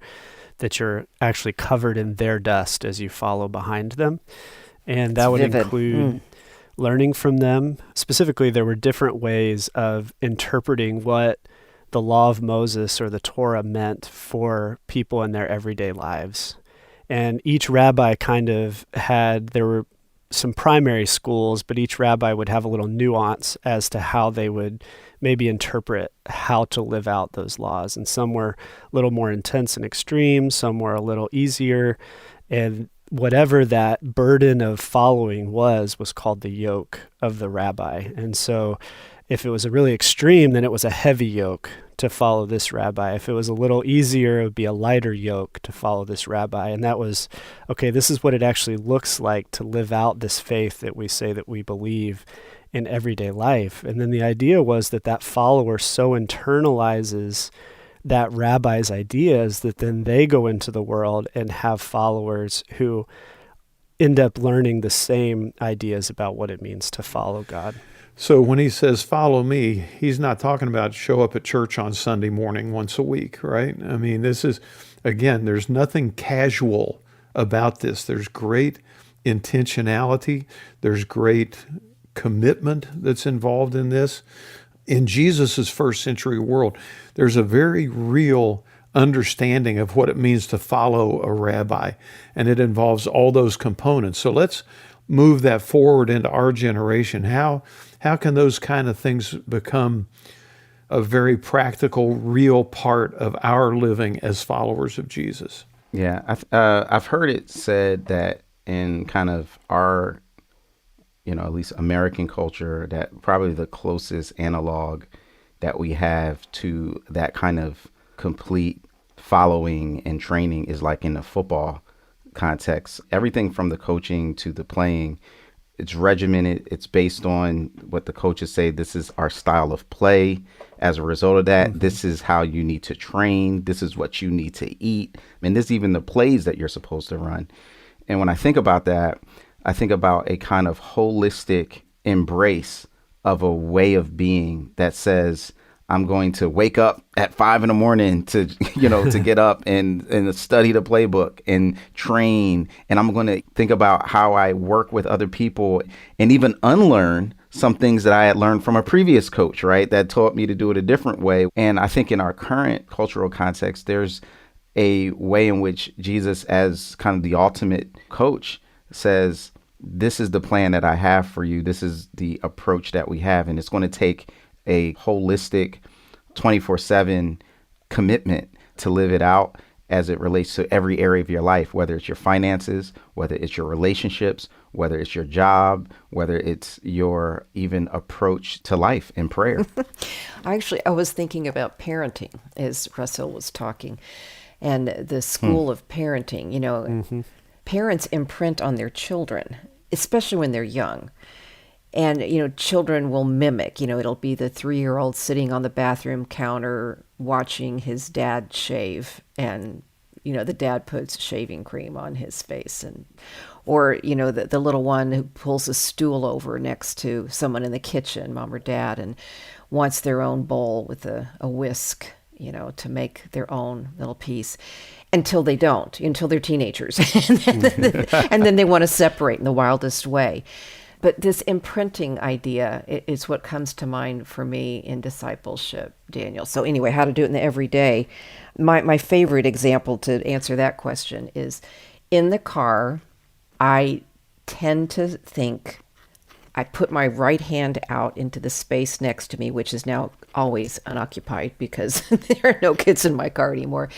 that you're actually covered in their dust as you follow behind them. And that would include learning from them. Specifically, there were different ways of interpreting what the law of Moses or the Torah meant for people in their everyday lives. And each rabbi there were some primary schools, but each rabbi would have a little nuance as to how they would maybe interpret how to live out those laws. And some were a little more intense and extreme, some were a little easier. And whatever that burden of following was called the yoke of the rabbi. And so if it was a really extreme, then it was a heavy yoke to follow this rabbi. If it was a little easier, it would be a lighter yoke to follow this rabbi. And that was, okay, this is what it actually looks like to live out this faith that we say that we believe in everyday life. And then the idea was that follower so internalizes that rabbi's ideas that then they go into the world and have followers who end up learning the same ideas about what it means to follow God. So when he says, follow me, he's not talking about show up at church on Sunday morning once a week, right? I mean, this is, again, there's nothing casual about this. There's great intentionality. There's great commitment that's involved in this. In Jesus's first century world, there's a very real understanding of what it means to follow a rabbi, and it involves all those components. So let's move that forward into our generation. How can those kind of things become a very practical, real part of our living as followers of Jesus? Yeah, I've heard it said that in kind of our, at least American culture, that probably the closest analog that we have to that kind of complete following and training is like in the football context. Everything from the coaching to the playing, it's regimented. It's based on what the coaches say. This is our style of play. As a result of that, this is how you need to train. This is what you need to eat. I mean, this is even the plays that you're supposed to run. And when I think about that, I think about a kind of holistic embrace of a way of being that says, I'm going to wake up at 5 a.m. to, to get up and study the playbook and train. And I'm going to think about how I work with other people and even unlearn some things that I had learned from a previous coach, right? That taught me to do it a different way. And I think in our current cultural context, there's a way in which Jesus, as kind of the ultimate coach, says, this is the plan that I have for you. This is the approach that we have. And it's going to take a holistic 24/7 commitment to live it out as it relates to every area of your life, whether it's your finances, whether it's your relationships, whether it's your job, whether it's your even approach to life and prayer. I was thinking about parenting as Russell was talking, and the school of parenting. Parents imprint on their children, especially when they're young. And, children will mimic, it'll be the 3-year-old sitting on the bathroom counter watching his dad shave, and, the dad puts shaving cream on his face, or the little one who pulls a stool over next to someone in the kitchen, mom or dad, and wants their own bowl with a whisk, to make their own little piece. Until they don't, until they're teenagers. and then they want to separate in the wildest way. But this imprinting idea is what comes to mind for me in discipleship, Daniel. So anyway, how to do it in the everyday. My favorite example to answer that question is in the car, I tend to think, I put my right hand out into the space next to me, which is now always unoccupied because there are no kids in my car anymore.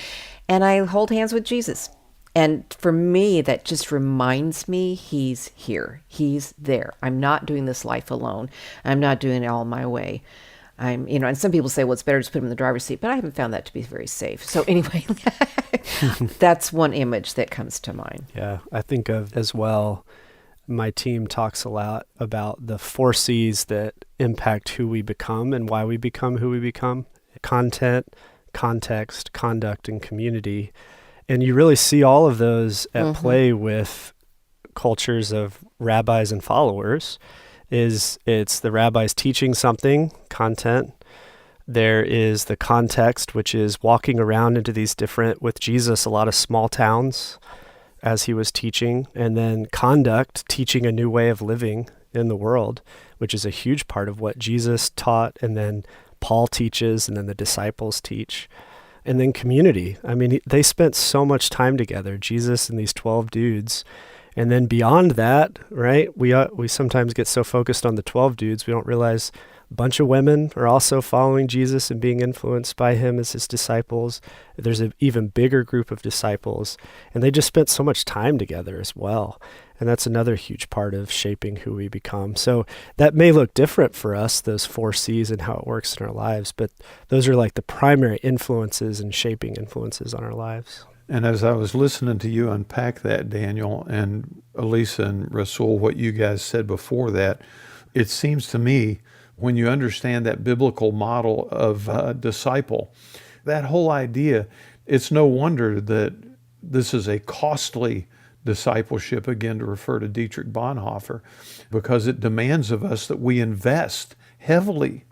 And I hold hands with Jesus. And for me, that just reminds me he's here. He's there. I'm not doing this life alone. I'm not doing it all my way. And some people say, well, it's better to put him in the driver's seat, but I haven't found that to be very safe. So anyway, that's one image that comes to mind. Yeah, I think of as well, my team talks a lot about the 4 C's that impact who we become and why we become who we become: content, context, conduct, and community. And you really see all of those at play with cultures of rabbis and followers is it's the rabbis teaching something, content. There is the context, which is walking around into these different, with Jesus, a lot of small towns as he was teaching, and then conduct, teaching a new way of living in the world, which is a huge part of what Jesus taught, and then Paul teaches, and then the disciples teach. And then community. I mean, they spent so much time together, Jesus and these 12 dudes. And then beyond that, right, we sometimes get so focused on the 12 dudes, we don't realize a bunch of women are also following Jesus and being influenced by him as his disciples. There's an even bigger group of disciples, and they just spent so much time together as well. And that's another huge part of shaping who we become. So that may look different for us, those 4 C's and how it works in our lives, but those are like the primary influences and shaping influences on our lives. And as I was listening to you unpack that, Daniel, and Elisa and Rasul, what you guys said before that, it seems to me when you understand that biblical model of disciple, that whole idea, it's no wonder that this is a costly discipleship, again, to refer to Dietrich Bonhoeffer, because it demands of us that we invest heavily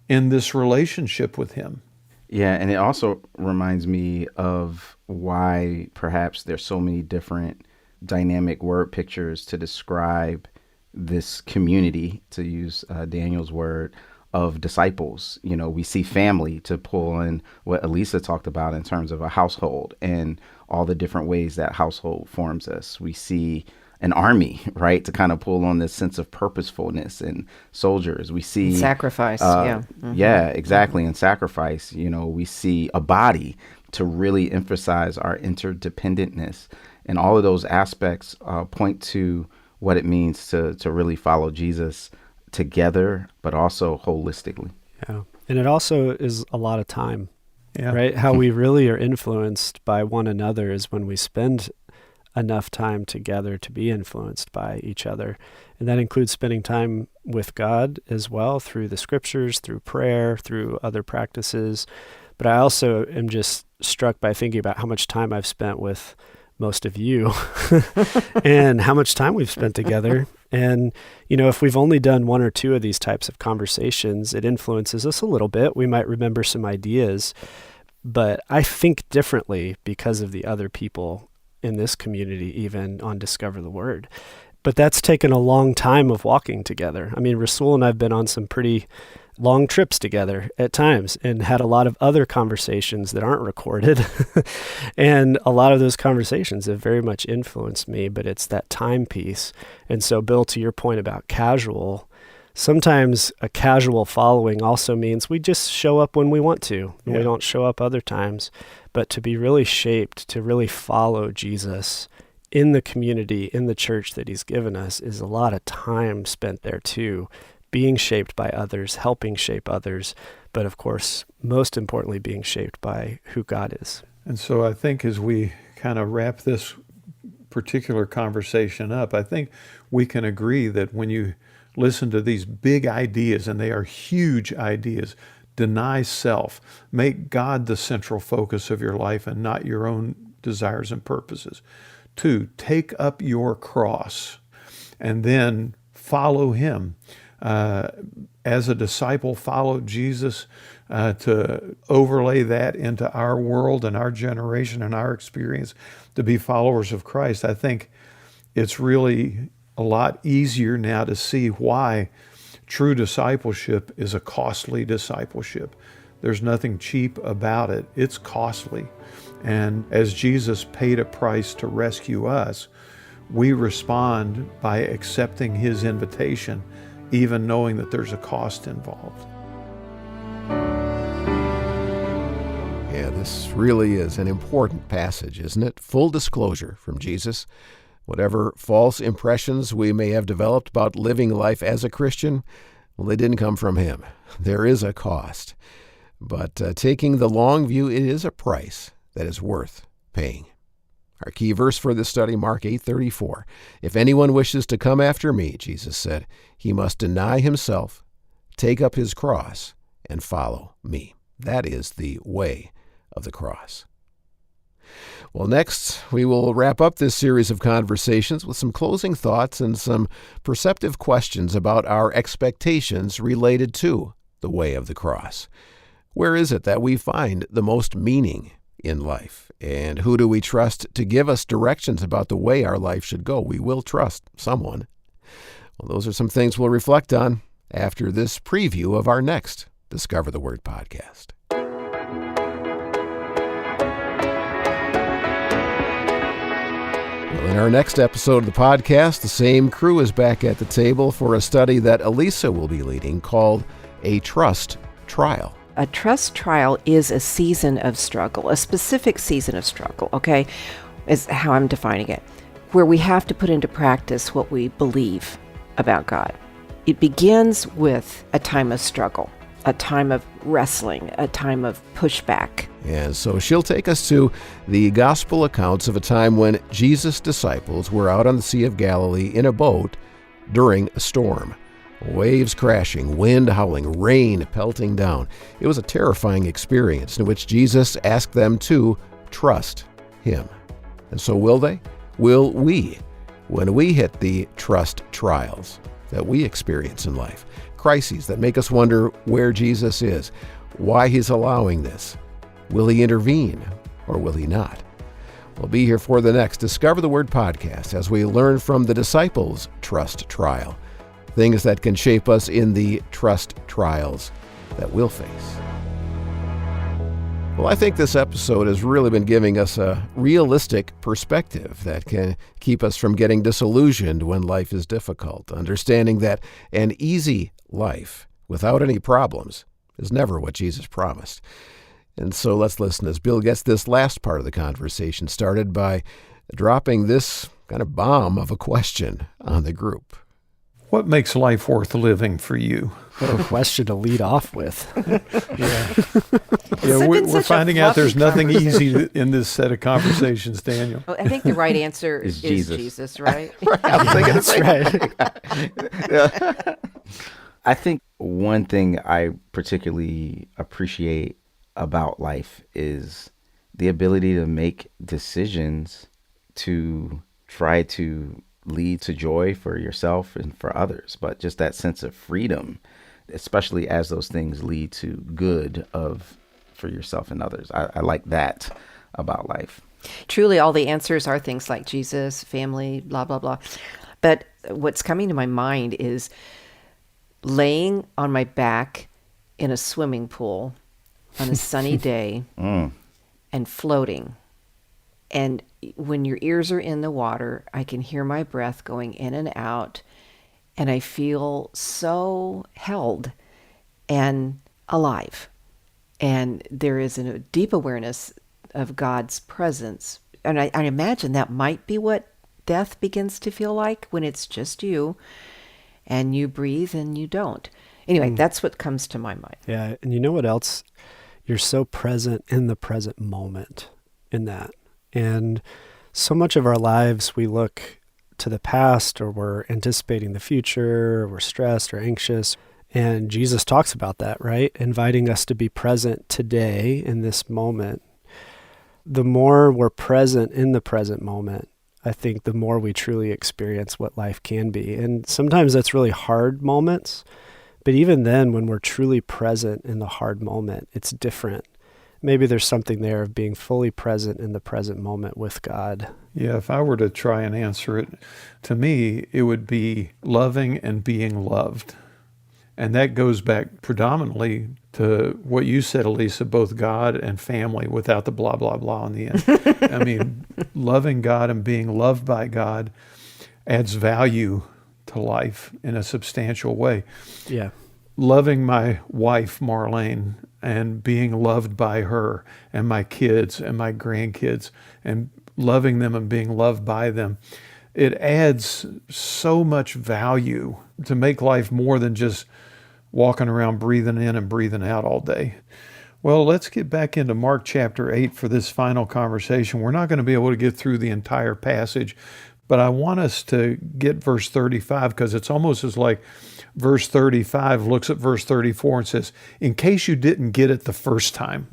in this relationship with him. Yeah, and it also reminds me of why perhaps there's so many different dynamic word pictures to describe this community, to use Daniel's word, of disciples. You know, we see family, to pull in what Elisa talked about in terms of a household and all the different ways that household forms us. We see an army, right, to kind of pull on this sense of purposefulness, and soldiers. We see sacrifice. Yeah. Mm-hmm. Yeah, exactly. And sacrifice. You know, we see a body to really emphasize our interdependentness. And all of those aspects point to what it means to really follow Jesus together, but also holistically. Yeah. And it also is a lot of time, Yeah. right? How we really are influenced by one another is when we spend enough time together to be influenced by each other. And that includes spending time with God as well, through the scriptures, through prayer, through other practices. But I also am just struck by thinking about how much time I've spent with most of you and how much time we've spent together. And, you know, if we've only done 1 or 2 of these types of conversations, it influences us a little bit. We might remember some ideas, but I think differently because of the other people in this community, even on Discover the Word. But that's taken a long time of walking together. I mean, Rasul and I have been on some pretty long trips together at times and had a lot of other conversations that aren't recorded. And a lot of those conversations have very much influenced me, but it's that time piece. And so, Bill, to your point about casual, sometimes a casual following also means we just show up when we want to, and we don't show up other times. But to be really shaped, to really follow Jesus in the community, in the church that he's given us, is a lot of time spent there too, being shaped by others, helping shape others, but of course, most importantly, being shaped by who God is. And so I think as we kind of wrap this particular conversation up, I think we can agree that when you listen to these big ideas, and they are huge ideas, deny self, make God the central focus of your life and not your own desires and purposes. 2, take up your cross and then follow him. As a disciple, follow Jesus, to overlay that into our world and our generation and our experience, to be followers of Christ. I think it's really a lot easier now to see why true discipleship is a costly discipleship. There's nothing cheap about it. It's costly. And as Jesus paid a price to rescue us, we respond by accepting his invitation, even knowing that there's a cost involved. Yeah, this really is an important passage, isn't it? Full disclosure from Jesus. Whatever false impressions we may have developed about living life as a Christian, well, they didn't come from him. There is a cost. But taking the long view, it is a price that is worth paying. Our key verse for this study, Mark 8:34. If anyone wishes to come after me, Jesus said, he must deny himself, take up his cross, and follow me. That is the way of the cross. Well, next, we will wrap up this series of conversations with some closing thoughts and some perceptive questions about our expectations related to the way of the cross. Where is it that we find the most meaning in life? And who do we trust to give us directions about the way our life should go? We will trust someone. Well, those are some things we'll reflect on after this preview of our next Discover the Word podcast. Well, in our next episode of the podcast, the same crew is back at the table for a study that Elisa will be leading called A Trust Trial. A trust trial is a season of struggle, a specific season of struggle, okay, is how I'm defining it, where we have to put into practice what we believe about God. It begins with a time of struggle, a time of wrestling, a time of pushback. And so she'll take us to the gospel accounts of a time when Jesus' disciples were out on the Sea of Galilee in a boat during a storm. Waves crashing, wind howling, rain pelting down. It was a terrifying experience in which Jesus asked them to trust Him. And so will they? Will we? When we hit the trust trials that we experience in life, crises that make us wonder where Jesus is, why He's allowing this. Will He intervene or will He not? We'll be here for the next Discover the Word podcast as we learn from the disciples' trust trial, things that can shape us in the trust trials that we'll face. Well, I think this episode has really been giving us a realistic perspective that can keep us from getting disillusioned when life is difficult, understanding that an easy life without any problems is never what Jesus promised. And so let's listen as Bill gets this last part of the conversation started by dropping this kind of bomb of a question on the group. What makes life worth living for you? What a question to lead off with. Yeah, we're finding out there's nothing easy in this set of conversations, Daniel. I think the right answer is Jesus, right? I'm thinking That's right. I think one thing I particularly appreciate about life is the ability to make decisions to try to lead to joy for yourself and for others, but just that sense of freedom, especially as those things lead to good for yourself and others. I like that about life. Truly, all the answers are things like Jesus, family, blah, blah, blah. But what's coming to my mind is laying on my back in a swimming pool on a sunny day and floating. And when your ears are in the water, I can hear my breath going in and out, and I feel so held and alive. And there is a deep awareness of God's presence. And I imagine that might be what death begins to feel like when it's just you, and you breathe and you don't. Anyway, that's what comes to my mind. Yeah, and you know what else? You're so present in the present moment in that. And so much of our lives, we look to the past, or we're anticipating the future, or we're stressed or anxious. And Jesus talks about that, right? Inviting us to be present today in this moment. The more we're present in the present moment, I think the more we truly experience what life can be. And sometimes that's really hard moments. But even then, when we're truly present in the hard moment, it's different. Maybe there's something there of being fully present in the present moment with God. Yeah, if I were to try and answer it, to me, it would be loving and being loved. And that goes back predominantly to what you said, Elisa, both God and family without the blah, blah, blah on the end. I mean, loving God and being loved by God adds value to life in a substantial way. Yeah. Loving my wife, Marlene, and being loved by her, and my kids and my grandkids, and loving them and being loved by them. It adds so much value to make life more than just walking around breathing in and breathing out all day. Well, let's get back into Mark chapter 8 for this final conversation. We're not going to be able to get through the entire passage, but I want us to get verse 35 because it's almost as like verse 35 looks at verse 34 and says, in case you didn't get it the first time.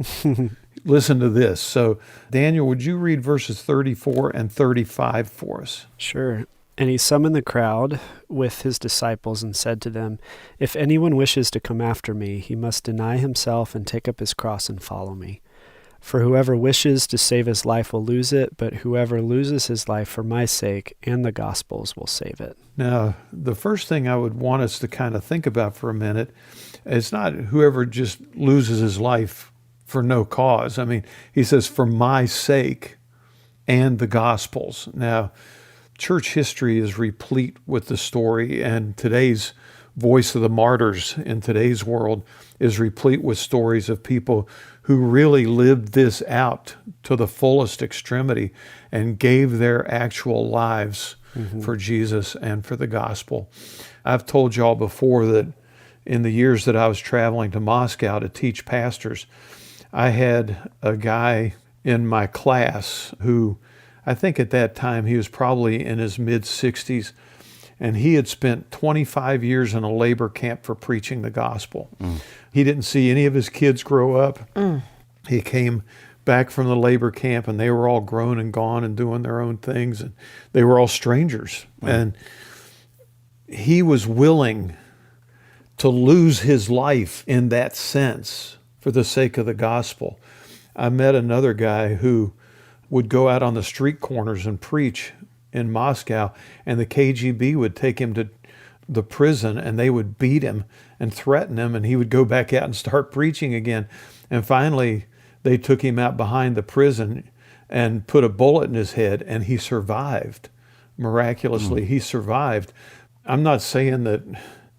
Listen to this. So, Daniel, would you read verses 34 and 35 for us? Sure. And he summoned the crowd with his disciples and said to them, "If anyone wishes to come after me, he must deny himself and take up his cross and follow me. For whoever wishes to save his life will lose it, but whoever loses his life for my sake and the gospel's will save it." Now, the first thing I would want us to kind of think about for a minute, it's not whoever just loses his life for no cause. I mean, he says, for my sake and the gospel's. Now, church history is replete with the story, and today's voice of the martyrs in today's world is replete with stories of people who really lived this out to the fullest extremity and gave their actual lives for Jesus and for the gospel. I've told y'all before that in the years that I was traveling to Moscow to teach pastors, I had a guy in my class who, I think at that time he was probably in his mid-60s, and he had spent 25 years in a labor camp for preaching the gospel. He didn't see any of his kids grow up. He came back from the labor camp, and they were all grown and gone and doing their own things, and they were all strangers. And he was willing to lose his life in that sense for the sake of the gospel. I met another guy who would go out on the street corners and preach in Moscow, and the KGB would take him to the prison, and they would beat him and threaten him, and he would go back out and start preaching again. And finally, they took him out behind the prison and put a bullet in his head, and he survived. Miraculously, he survived. I'm not saying that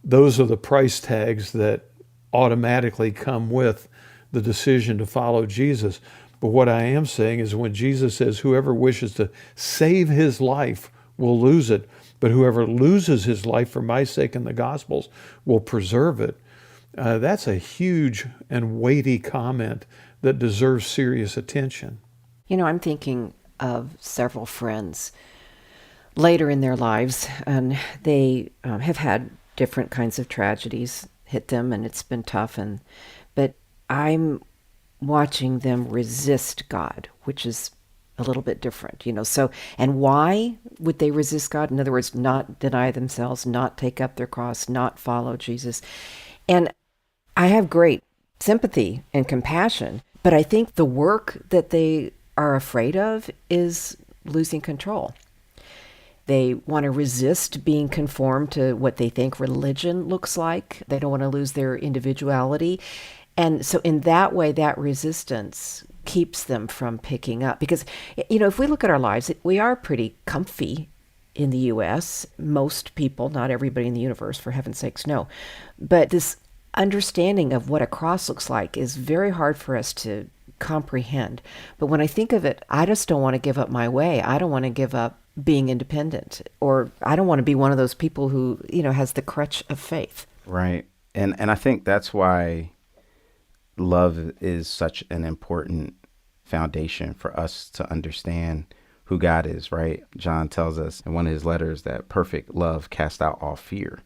those are the price tags that automatically come with the decision to follow Jesus. But what I am saying is when Jesus says, whoever wishes to save his life will lose it, but whoever loses his life for my sake and the gospel's will preserve it. That's a huge and weighty comment that deserves serious attention. You know, I'm thinking of several friends later in their lives, and they have had different kinds of tragedies hit them, and it's been tough. But I'm watching them resist God, which is a little bit different, you know. So, and why would they resist God? In other words, not deny themselves, not take up their cross, not follow Jesus. And I have great sympathy and compassion, but I think the work that they are afraid of is losing control. They want to resist being conformed to what they think religion looks like. They don't want to lose their individuality. And so in that way, that resistance keeps them from picking up. Because, you know, if we look at our lives, we are pretty comfy in the U.S. Most people, not everybody in the universe, for heaven's sakes, no. But this understanding of what a cross looks like is very hard for us to comprehend. But when I think of it, I just don't want to give up my way. I don't want to give up being independent, or I don't want to be one of those people who, you know, has the crutch of faith. Right. And I think that's why love is such an important foundation for us to understand who God is, right? John tells us in one of his letters that perfect love casts out all fear.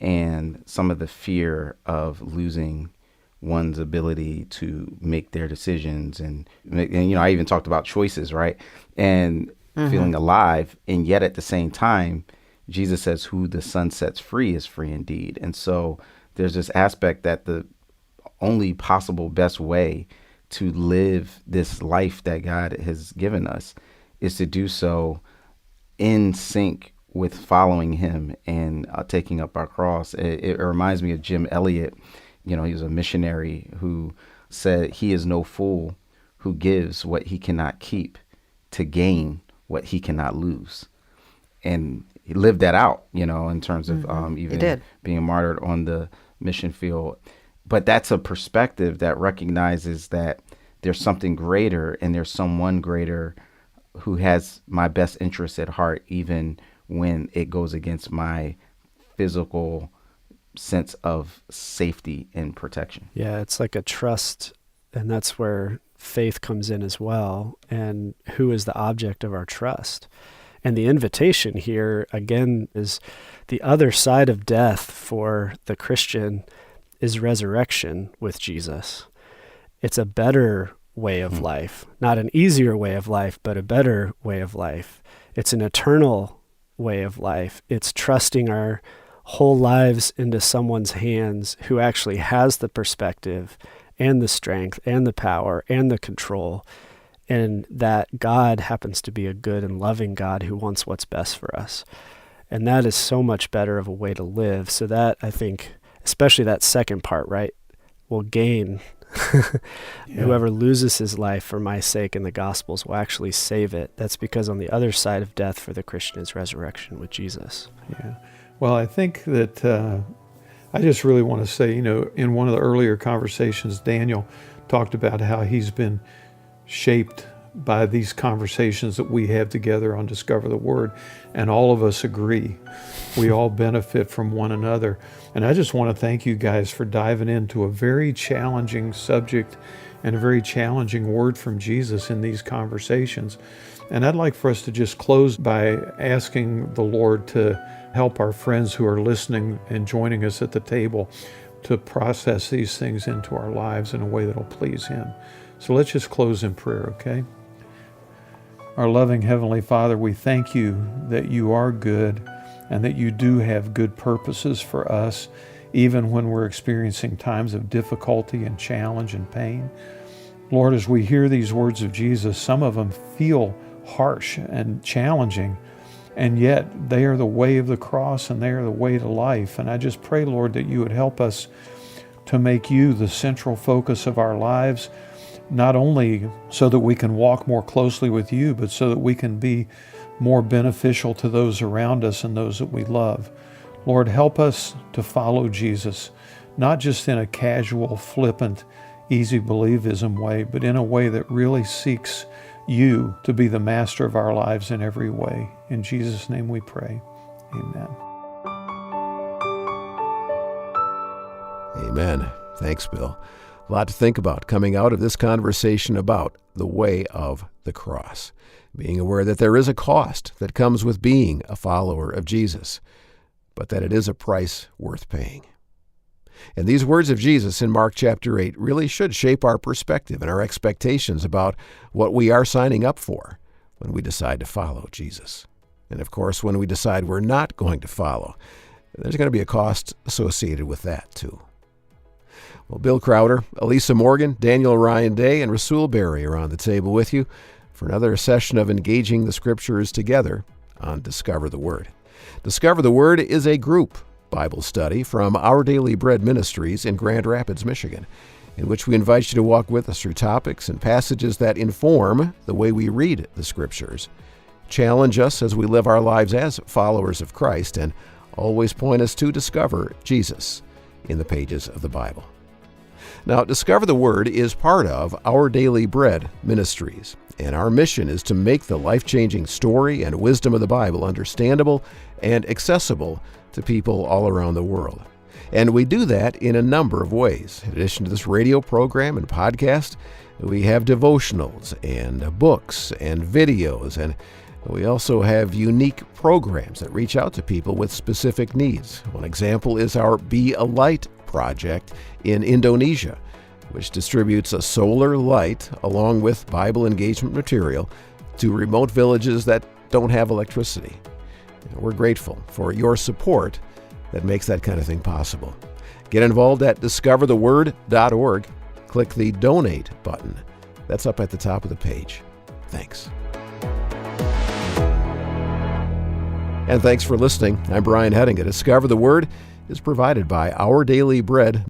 And some of the fear of losing one's ability to make their decisions and you know, I even talked about choices, right? And feeling alive. And yet at the same time, Jesus says, who the Son sets free is free indeed. And so there's this aspect that the only possible best way to live this life that God has given us is to do so in sync with following him and taking up our cross. It reminds me of Jim Elliot. You know, he was a missionary who said he is no fool who gives what he cannot keep to gain what he cannot lose. And he lived that out, you know, in terms of even being martyred on the mission field. But that's a perspective that recognizes that there's something greater and there's someone greater who has my best interests at heart, even when it goes against my physical sense of safety and protection. Yeah, it's like a trust, and that's where faith comes in as well. And who is the object of our trust? And the invitation here, again, is the other side of death for the Christian is resurrection with Jesus. It's a better way of life. Not an easier way of life, but a better way of life. It's an eternal way of life. It's trusting our whole lives into someone's hands who actually has the perspective and the strength and the power and the control, and that God happens to be a good and loving God who wants what's best for us. And that is so much better of a way to live. So that, I think, especially that second part, right, will gain. Whoever loses his life for my sake in the Gospels will actually save it. That's because on the other side of death for the Christian is resurrection with Jesus. Yeah. Well, I think that I just really want to say, in one of the earlier conversations, Daniel talked about how he's been shaped by these conversations that we have together on Discover the Word, and all of us agree. We all benefit from one another. And I just want to thank you guys for diving into a very challenging subject and a very challenging word from Jesus in these conversations. And I'd like for us to just close by asking the Lord to help our friends who are listening and joining us at the table to process these things into our lives in a way that will please Him. So let's just close in prayer, okay? Our loving Heavenly Father, we thank you that you are good and that you do have good purposes for us, even when we're experiencing times of difficulty and challenge and pain. Lord, as we hear these words of Jesus, some of them feel harsh and challenging, and yet they are the way of the cross and they are the way to life. And I just pray, Lord, that you would help us to make you the central focus of our lives, not only so that we can walk more closely with you, but so that we can be more beneficial to those around us and those that we love. Lord, help us to follow Jesus, not just in a casual, flippant, easy believism way, but in a way that really seeks you to be the master of our lives in every way. In Jesus' name we pray. Amen. Amen. Thanks, Bill. A lot to think about coming out of this conversation about the way of the cross. Being aware that there is a cost that comes with being a follower of Jesus, but that it is a price worth paying. And these words of Jesus in Mark chapter 8 really should shape our perspective and our expectations about what we are signing up for when we decide to follow Jesus. And of course, when we decide we're not going to follow, there's going to be a cost associated with that too. Well, Bill Crowder, Elisa Morgan, Daniel Ryan Day, and Rasul Berry are on the table with you for another session of engaging the Scriptures together on Discover the Word. Discover the Word is a group Bible study from Our Daily Bread Ministries in Grand Rapids, Michigan, in which we invite you to walk with us through topics and passages that inform the way we read the Scriptures, challenge us as we live our lives as followers of Christ, and always point us to discover Jesus in the pages of the Bible. Now, Discover the Word is part of Our Daily Bread Ministries, and our mission is to make the life-changing story and wisdom of the Bible understandable and accessible to people all around the world. And we do that in a number of ways. In addition to this radio program and podcast, we have devotionals and books and videos, and we also have unique programs that reach out to people with specific needs. One example is our Be a Light project in Indonesia, which distributes a solar light along with Bible engagement material to remote villages that don't have electricity. We're grateful for your support that makes that kind of thing possible. Get involved at discovertheword.org. Click the Donate button. That's up at the top of the page. Thanks. And thanks for listening. I'm Brian Headinga. Discover the Word is provided by Our Daily Bread